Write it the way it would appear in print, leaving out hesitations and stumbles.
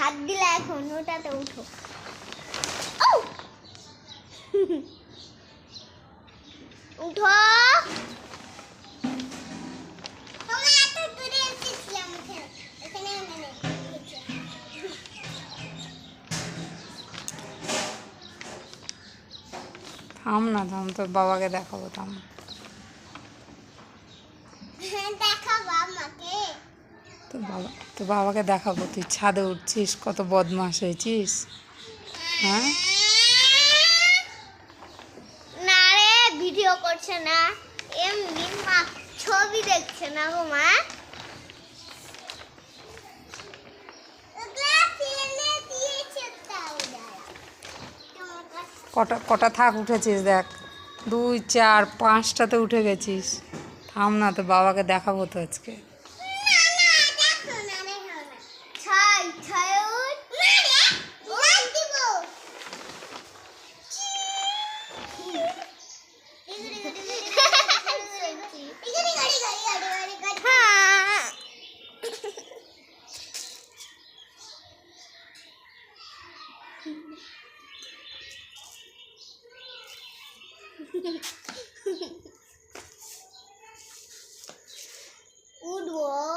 হাত দিলে এখন ওটাতে উঠো। উঠো। থাম না, থাম, তোর বাবাকে দেখাবো, থাম। দেখাবো আমাকে? তোর বাবাকে দেখাবো তুই ছাদে উঠছিস, কত বদমাশ হয়েছিস। হ্যাঁ, না রে, ভিডিও করছে না, এমনি মা ছবি দেখছে না গো মা। কটা কটা থাক উঠেছিস দেখ, 2, 4, 5টাতে উঠে গেছিস। থাম না, তোর বাবাকে দেখাবো তো আজকে। উঠবো।